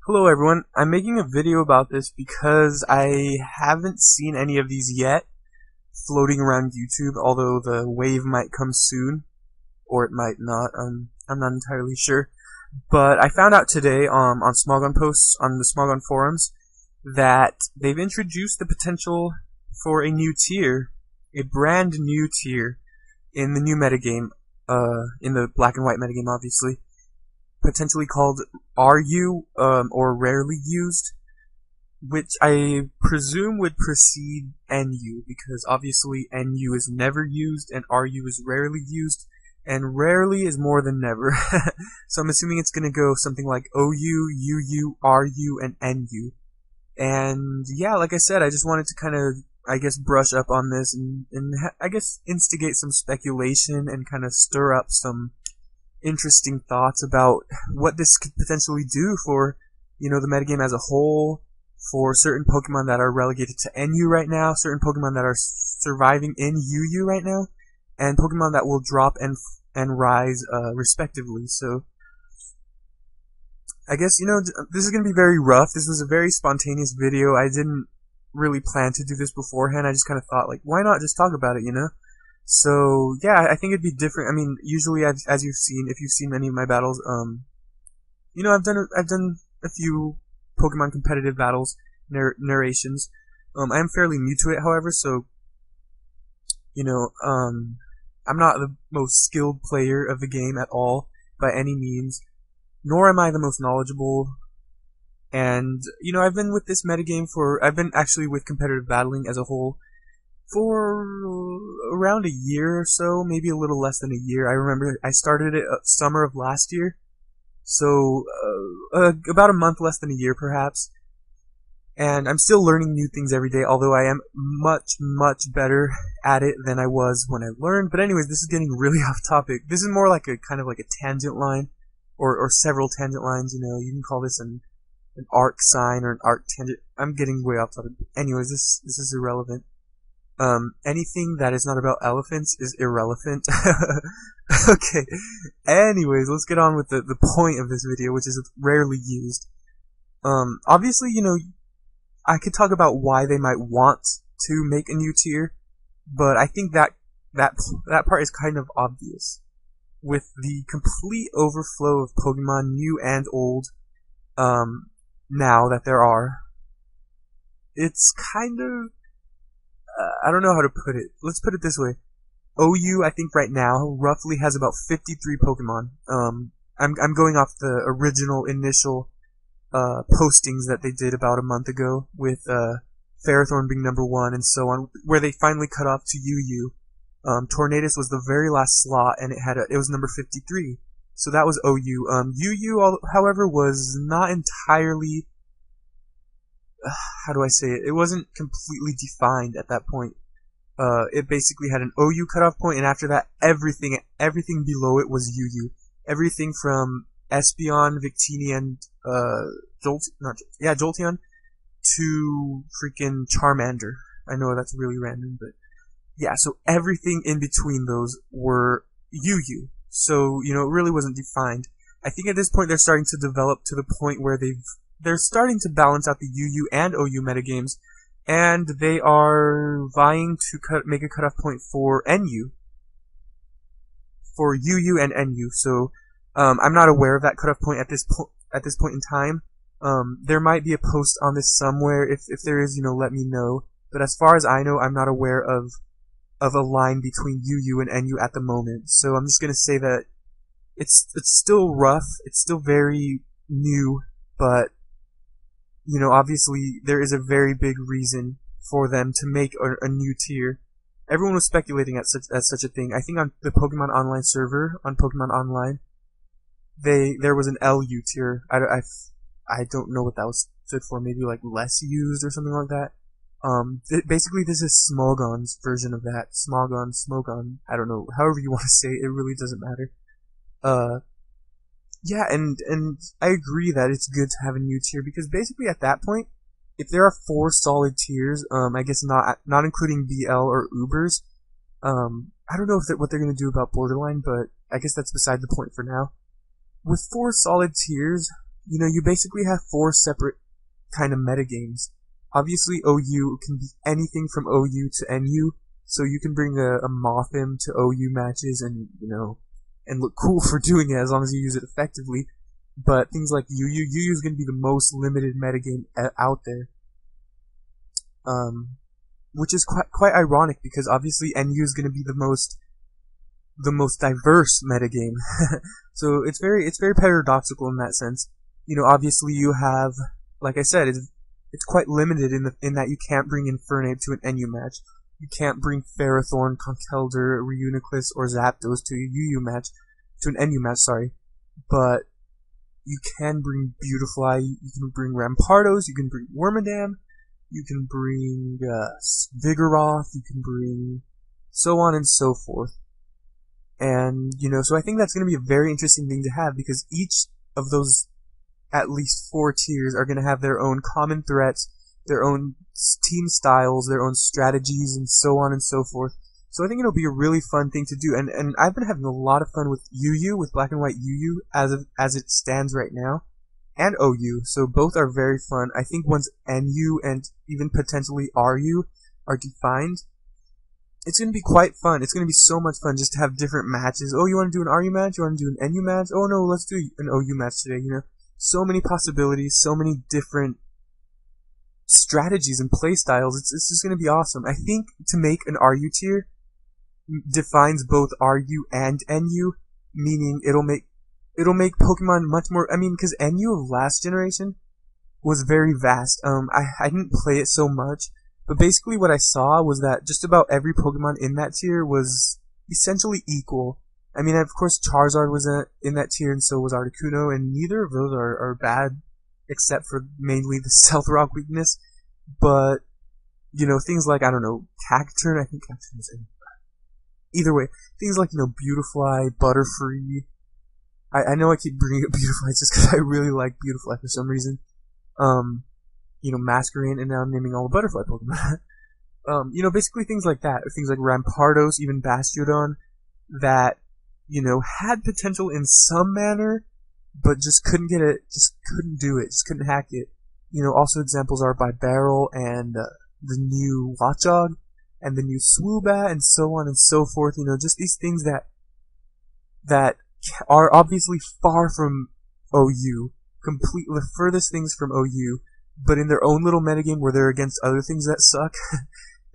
Hello everyone, I'm making a video about this because I haven't seen any of these yet floating around YouTube, although the wave might come soon, or it might not, I'm not entirely sure. But I found out today on Smogon posts, on the Smogon forums, that they've introduced the potential for a new tier, a brand new tier, in the new metagame, in the black and white metagame obviously, potentially called RU, or rarely used, which I presume would precede NU, because obviously NU is never used and RU is rarely used, and rarely is more than never. So I'm assuming it's gonna go something like OU, UU, RU, and NU. And yeah, like I said, I just wanted to kind of, I guess, brush up on this and I guess instigate some speculation and kind of stir up some interesting thoughts about what this could potentially do for, the metagame as a whole, for certain Pokemon that are relegated to NU right now, certain Pokemon that are surviving in UU right now, and Pokemon that will drop and rise, respectively. So, I guess, this is going to be very rough. This was a very spontaneous video. I didn't really plan to do this beforehand. I just kind of thought, like, why not just talk about it? So, yeah, I think it'd be different. I mean, usually, as you've seen, if you've seen any of my battles, I've done a few Pokemon competitive battles, narrations. I am fairly new to it, however, so, I'm not the most skilled player of the game at all, by any means, nor am I the most knowledgeable. And, I've been with this metagame I've been actually with competitive battling as a whole for around a year or so, maybe a little less than a year. I remember I started it summer of last year, so about a month less than a year perhaps. And I'm still learning new things every day, although I am much, much better at it than I was when I learned. But anyways, this is getting really off topic. This is more like a kind of like a tangent line, or several tangent lines, you can call this an arc sign or an arc tangent. I'm getting way off topic. Anyways, this is irrelevant. Anything that is not about elephants is irrelevant. Okay. Anyways, let's get on with the point of this video, which is rarely used. Obviously, I could talk about why they might want to make a new tier, but I think that part is kind of obvious. With the complete overflow of Pokemon, new and old, now that there are, it's kind of, I don't know how to put it. Let's put it this way. OU, I think right now, roughly has about 53 Pokemon. I'm going off the original initial, postings that they did about a month ago, with, Ferrothorn being number 1 and so on, where they finally cut off to UU. Tornadus was the very last slot, and it was number 53. So that was OU. UU, however, was not entirely, how do I say it? It wasn't completely defined at that point. It basically had an OU cutoff point, and after that, everything below it was UU. Everything from Espeon, Victini, and Jolteon to freaking Charmander. I know that's really random, but yeah. So everything in between those were UU. So it really wasn't defined. I think at this point they're starting to develop to the point where they're starting to balance out the UU and OU metagames, and they are vying to make a cutoff point for NU, for UU and NU. So I'm not aware of that cutoff point at this point in time. There might be a post on this somewhere. If there is, let me know. But as far as I know, I'm not aware of a line between UU and NU at the moment. So I'm just gonna say that it's still rough. It's still very new, but obviously there is a very big reason for them to make a new tier. Everyone was speculating at such a thing. I think on the Pokemon Online server, on Pokemon Online, there was an LU tier. I don't know what that was stood for. Maybe like less used or something like that. Basically this is Smogon's version of that. Smogon. I don't know. However you want to say it, it really doesn't matter. Yeah, and I agree that it's good to have a new tier, because basically at that point, if there are 4 solid tiers, I guess not including BL or Ubers, I don't know what they're gonna do about Borderline, but I guess that's beside the point for now. With 4 solid tiers, you basically have 4 separate kind of metagames. Obviously, OU can be anything from OU to NU, so you can bring a Mothim to OU matches and look cool for doing it as long as you use it effectively. But things like UU is going to be the most limited metagame out there. Which is quite ironic because obviously NU is going to be the most diverse metagame. So it's very paradoxical in that sense. Obviously you have, like I said, it's quite limited in that you can't bring Infernape to an NU match. You can't bring Ferrothorn, Conkeldurr, Reuniclus, or Zapdos to a UU match, to an NU match, sorry. But you can bring Beautifly, you can bring Rampardos, you can bring Wormadam, you can bring Vigoroth, you can bring so on and so forth. And, so I think that's going to be a very interesting thing to have because each of those at least 4 tiers are going to have their own common threats, their own team styles, their own strategies, and so on and so forth. So I think it'll be a really fun thing to do, and I've been having a lot of fun with UU, with Black and White UU, as it stands right now, and OU, so both are very fun. I think once NU and even potentially RU are defined, it's going to be quite fun. It's going to be so much fun just to have different matches. Oh, you want to do an RU match? You want to do an NU match? Oh no, let's do an OU match today, So many possibilities, so many different strategies and play styles. It's just going to be awesome. I think to make an RU tier defines both RU and NU, meaning it'll make Pokemon much more, because NU of last generation was very vast. I didn't play it so much, but basically what I saw was that just about every Pokemon in that tier was essentially equal. Of course Charizard was in that tier, and so was Articuno, and neither of those are bad, except for mainly the Stealth Rock weakness. But, things like, Cacturne, I think Cacturne is in. Either way, things like, Beautifly, Butterfree. I know I keep bringing up Beautifly just because I really like Beautifly for some reason. Masquerain, and now I'm naming all the Butterfly Pokemon. Basically things like that. Things like Rampardos, even Bastiodon, that, had potential in some manner, but just couldn't get it, just couldn't do it, just couldn't hack it. Also examples are Bibarel and the new Watchog and the new Swoobat and so on and so forth. Just these things that are obviously far from OU, completely the furthest things from OU, but in their own little metagame where they're against other things that suck,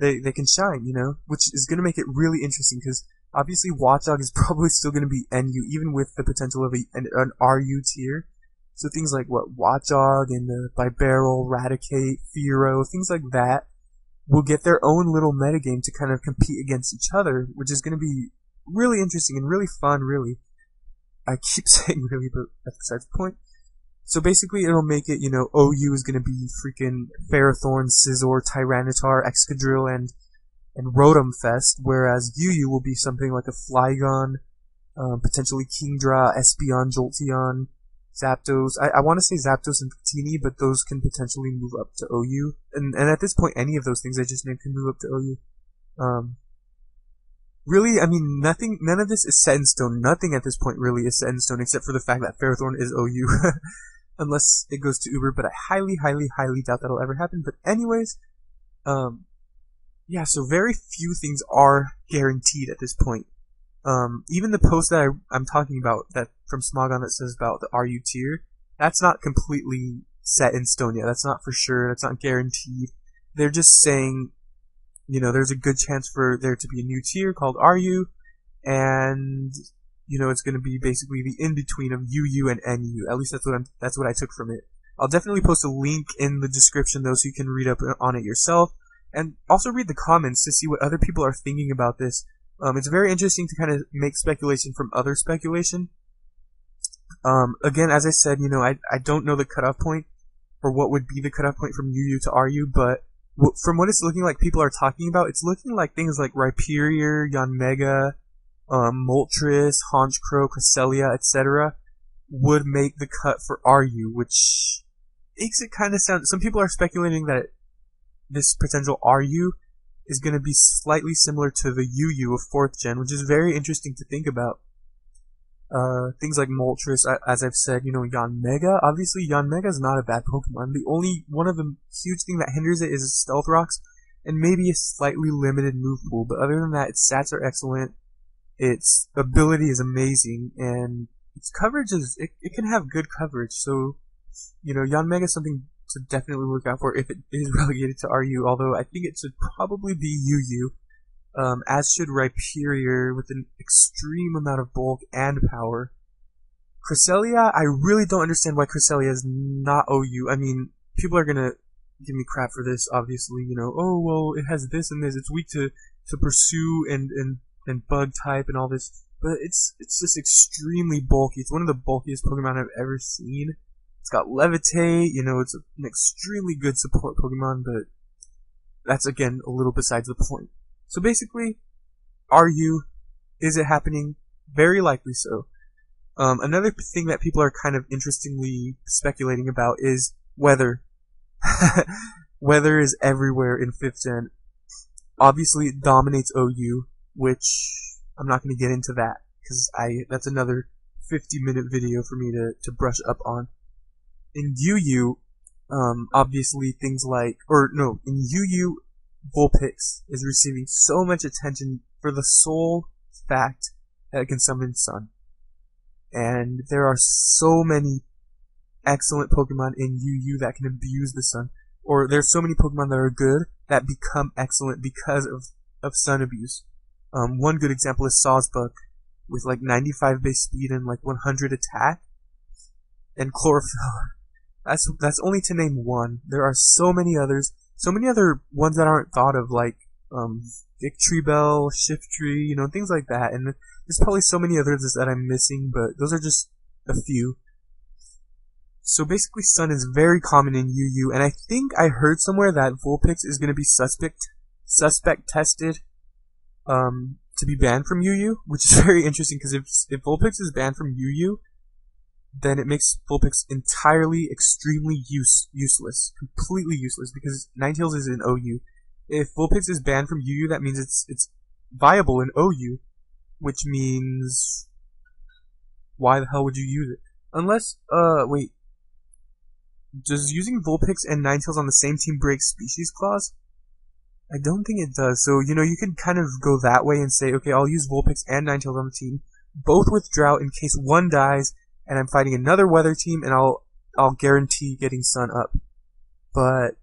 they can shine, which is going to make it really interesting because obviously Watchog is probably still going to be NU, even with the potential of an RU tier. So things like Watchog and Bibarel, Raticate, Fearow, things like that will get their own little metagame to kind of compete against each other, which is going to be really interesting and really fun, really. I keep saying really, but that's besides the point. So basically it'll make it, OU is going to be freaking Ferrothorn, Scizor, Tyranitar, Excadrill, and Rotom Fest, whereas UU will be something like a Flygon, potentially Kingdra, Espeon, Jolteon, Zapdos. I want to say Zapdos and Victini, but those can potentially move up to OU. And at this point, any of those things I just named can move up to OU. Really, none of this is set in stone. Nothing at this point really is set in stone, except for the fact that Ferrothorn is OU. Unless it goes to Uber, but I highly, highly, highly doubt that'll ever happen. But anyways, yeah, so very few things are guaranteed at this point. Even the post that I'm talking about, that from Smogon that says about the RU tier, that's not completely set in stone yet. That's not for sure. That's not guaranteed. They're just saying, there's a good chance for there to be a new tier called RU, and, it's going to be basically the in-between of UU and NU. At least that's what I took from it. I'll definitely post a link in the description, though, so you can read up on it yourself, and also read the comments to see what other people are thinking about this. It's very interesting to kind of make speculation from other speculation. Again, as I said, I don't know the cutoff point, or what would be the cutoff point from UU to RU, but from what it's looking like people are talking about, it's looking like things like Rhyperior, Yanmega, Moltres, Honchkrow, Cresselia, etc. would make the cut for RU, which makes it kind of sound... Some people are speculating that this potential RU is going to be slightly similar to the UU of 4th gen, which is very interesting to think about. Things like Moltres, as I've said, Yanmega. Obviously, Yanmega is not a bad Pokemon. The only one of the huge thing that hinders it is Stealth Rocks, and maybe a slightly limited move pool. But other than that, its stats are excellent. Its ability is amazing, and its coverage it can have good coverage. So, Yanmega is something to definitely look out for if it is relegated to RU. Although I think it should probably be UU. As should Rhyperior with an extreme amount of bulk and power. Cresselia, I really don't understand why Cresselia is not OU. I mean, people are gonna give me crap for this, obviously, oh, well, it has this and this, it's weak to pursue and bug type and all this, but it's just extremely bulky. It's one of the bulkiest Pokemon I've ever seen. It's got Levitate, it's an extremely good support Pokemon, but that's, again, a little besides the point. So basically, RU, is it happening? Very likely so. Another thing that people are kind of interestingly speculating about is weather. Weather is everywhere in 5th Gen. Obviously, it dominates OU, which I'm not going to get into that, because that's another 50-minute video for me to brush up on. In UU, obviously things like, in UU, Vulpix is receiving so much attention for the sole fact that it can summon Sun. And there are so many excellent Pokemon in UU that can abuse the Sun. Or there's so many Pokemon that are good that become excellent because of Sun abuse. One good example is Sawsbuck with like 95 base speed and like 100 attack. And Chlorophyll. That's only to name one. There are so many others. So many other ones that aren't thought of, like Victory Bell, Shiftry, things like that. And there's probably so many others that I'm missing, but those are just a few. So basically, Sun is very common in UU, and I think I heard somewhere that Vulpix is going to be suspect tested to be banned from UU, which is very interesting because if Vulpix is banned from UU, then it makes Vulpix entirely, extremely useless. Completely useless, because Ninetales is in OU. If Vulpix is banned from UU, that means it's viable in OU, which means, why the hell would you use it? Unless, wait, does using Vulpix and Ninetales on the same team break Species Clause? I don't think it does. So, you can kind of go that way and say, okay, I'll use Vulpix and Ninetales on the team, both with Drought in case one dies, and I'm fighting another weather team, and I'll guarantee getting Sun up. But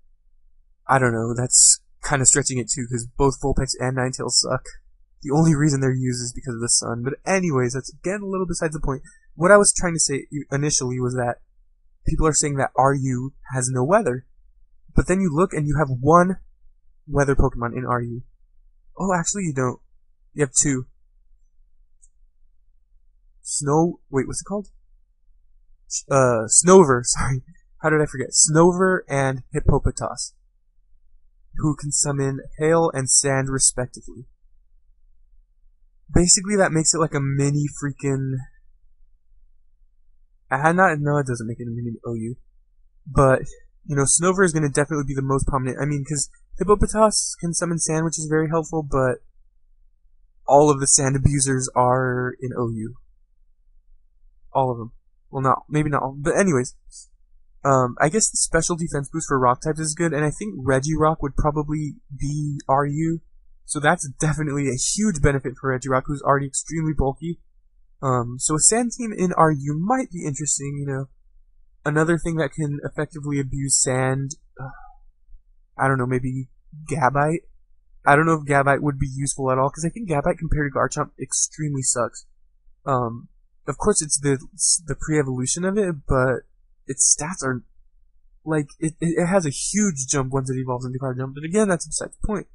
I don't know, that's kind of stretching it too, because both Vulpix and Ninetales suck. The only reason they're used is because of the Sun. But anyways, that's again a little besides the point. What I was trying to say initially was that people are saying that RU has no weather. But then you look and you have one weather Pokemon in RU. Oh, actually you don't. You have two. What's it called? Snover, sorry. How did I forget? Snover and Hippopotas, who can summon hail and sand respectively. Basically, that makes it like a mini freaking... No, it doesn't make it a mini OU. But, Snover is going to definitely be the most prominent. I mean, because Hippopotas can summon sand, which is very helpful, but all of the sand abusers are in OU. All of them. Well, maybe not all. But anyways, I guess the special defense boost for rock types is good, and I think Regirock would probably be RU. So that's definitely a huge benefit for Regirock, who's already extremely bulky. So a sand team in RU might be interesting, Another thing that can effectively abuse sand, I don't know, maybe Gabite? I don't know if Gabite would be useful at all, because I think Gabite compared to Garchomp extremely sucks. Of course, it's the pre-evolution of it, but its stats are, like, it has a huge jump once it evolves into Garchomp, but again, that's beside the point.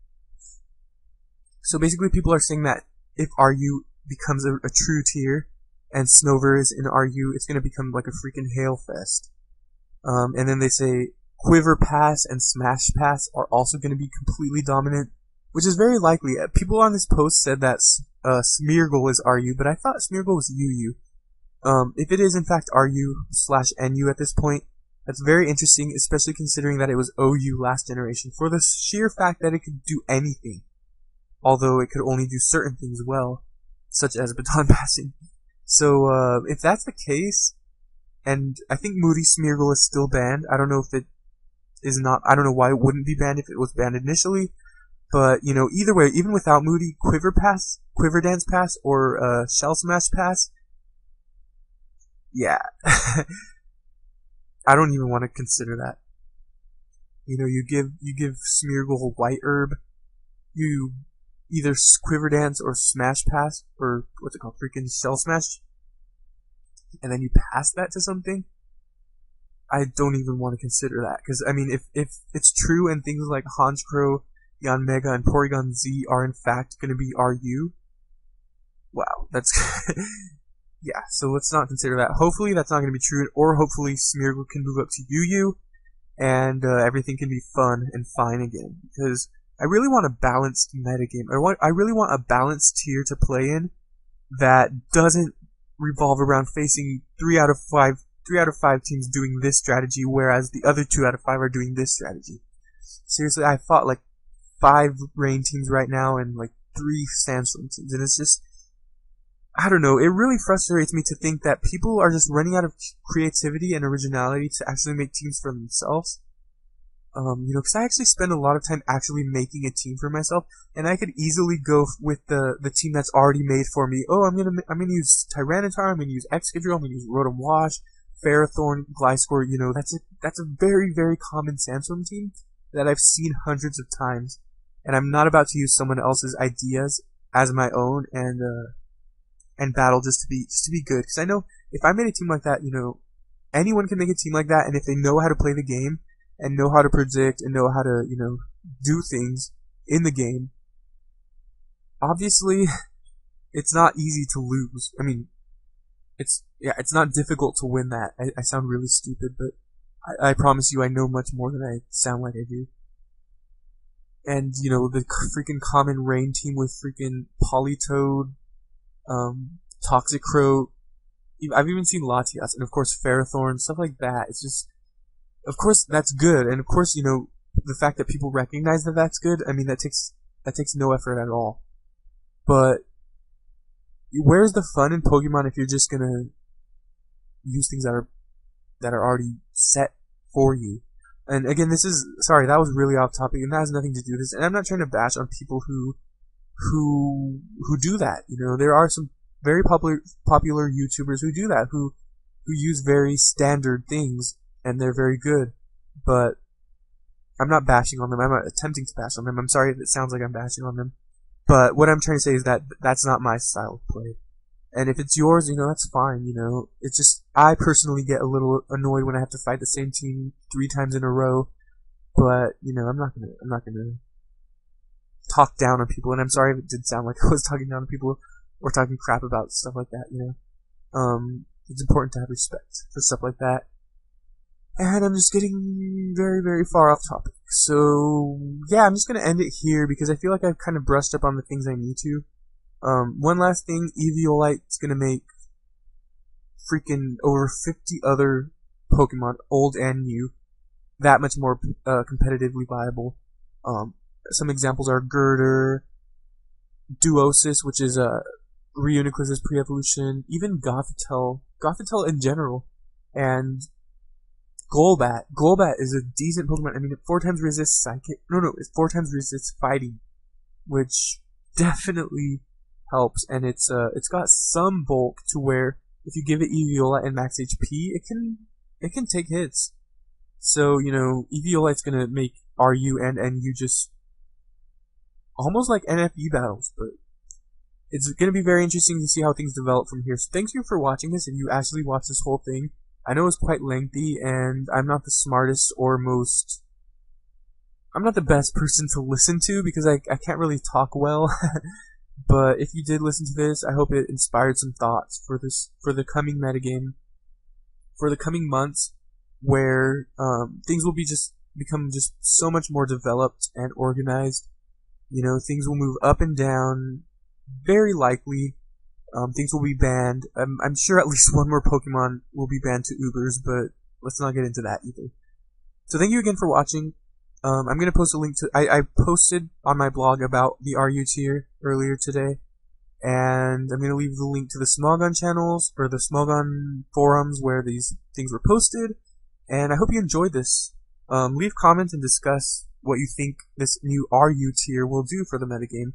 So basically, people are saying that if RU becomes a true tier, and Snover is in RU, it's gonna become like a freaking hail fest. And then they say Quiver Pass and Smash Pass are also gonna be completely dominant, which is very likely. People on this post said that Smeargle is RU, but I thought Smeargle was UU. If it is in fact RU/NU at this point, that's very interesting, especially considering that it was OU last generation, for the sheer fact that it could do anything. Although it could only do certain things well, such as baton passing. So, if that's the case, and I think Moody Smeargle is still banned. I don't know if it is not, I don't know why it wouldn't be banned if it was banned initially, but, you know, either way, even without Moody, Quiver Dance Pass, or, Shell Smash Pass, yeah. I don't even want to consider that. You know, you give Smeargle a White Herb, you either Quiver Dance or Smash Pass, or what's it called, freaking Shell Smash, and then you pass that to something. I don't even want to consider that, because, I mean, if it's true and things like Honchkrow, Yanmega, and Porygon Z are in fact going to be RU, wow, that's, yeah, so let's not consider that. Hopefully that's not going to be true, or hopefully Smeargle can move up to UU, and everything can be fun and fine again, because I really want a balanced metagame. I really want a balanced tier to play in that doesn't revolve around facing 3 out of 5 teams doing this strategy, whereas the other 2 out of 5 are doing this strategy. Seriously, I fought like 5 rain teams right now and like 3 sandstorm teams, and it's just, I don't know, it really frustrates me to think that people are just running out of creativity and originality to actually make teams for themselves. You know, because I actually spend a lot of time actually making a team for myself, and I could easily go with the team that's already made for me. Oh, I'm gonna use Tyranitar, I'm gonna use Excadrill, I'm gonna use Rotom Wash, Ferrothorn, Gliscor. You know, that's a very, very common Sandstorm team that I've seen hundreds of times, and I'm not about to use someone else's ideas as my own and battle just to be good. Because I know if I made a team like that, you know, anyone can make a team like that, and if they know how to play the game and know how to predict and know how to, you know, do things in the game, obviously it's not easy to lose. I mean, it's not difficult to win that. I sound really stupid, but I promise you I know much more than I sound like I do. And, you know, the freaking common rain team with freaking Politoed, Toxicroak, I've even seen Latias, and of course Ferrothorn, stuff like that. It's just, of course that's good, and of course, you know, the fact that people recognize that that's good, I mean, that takes no effort at all. But where's the fun in Pokemon if you're just gonna use things that are already set for you? And again, sorry, that was really off topic, and that has nothing to do with this, and I'm not trying to bash on people who do that. You know, there are some very popular YouTubers who do that, who use very standard things, and they're very good. But I'm not bashing on them. I'm not attempting to bash on them. I'm sorry if it sounds like I'm bashing on them. But what I'm trying to say is that that's not my style of play. And if it's yours, you know, that's fine, you know. It's just, I personally get a little annoyed when I have to fight the same team 3 times in a row. But, you know, I'm not gonna talk down on people, and I'm sorry if it did sound like I was talking down on people or talking crap about stuff like that, you know. It's important to have respect for stuff like that. And I'm just getting very, very far off topic. So, yeah, I'm just gonna end it here because I feel like I've kind of brushed up on the things I need to. One last thing, Eviolite's gonna make freaking over 50 other Pokemon, old and new, that much more competitively viable. Some examples are Girder, Duosis, which is Reuniclus's pre-evolution, even Gothitelle in general, and Golbat. Golbat is a decent Pokemon. I mean, it 4 times resists Psychic. No, it 4 times resists Fighting, which definitely helps, and it's got some bulk to where if you give it Eviolite and max HP, it can take hits. So, you know, Eviolite's gonna make RU and NU just almost like NFU battles, but it's gonna be very interesting to see how things develop from here. So thanks you for watching this, if you actually watched this whole thing. I know it's quite lengthy, and I'm not the smartest or I'm not the best person to listen to because I can't really talk well. But if you did listen to this, I hope it inspired some thoughts for the coming metagame, for the coming months, where things will become so much more developed and organized. You know, things will move up and down, very likely. Things will be banned. I'm sure at least one more Pokemon will be banned to Ubers, but let's not get into that either. So thank you again for watching. I'm gonna post a link to, I posted on my blog about the RU tier earlier today, And I'm going to leave the link to the Smogon channels, or the Smogon forums where these things were posted. And I hope you enjoyed this. Leave comments and discuss what you think this new RU tier will do for the metagame.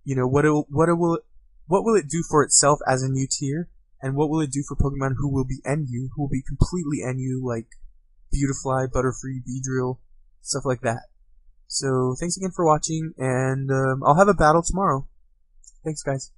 You know, what will it do for itself as a new tier, and what will it do for Pokemon who will be NU, who will be completely NU, like Beautifly, Butterfree, Beedrill, stuff like that. So, thanks again for watching, and I'll have a battle tomorrow. Thanks, guys.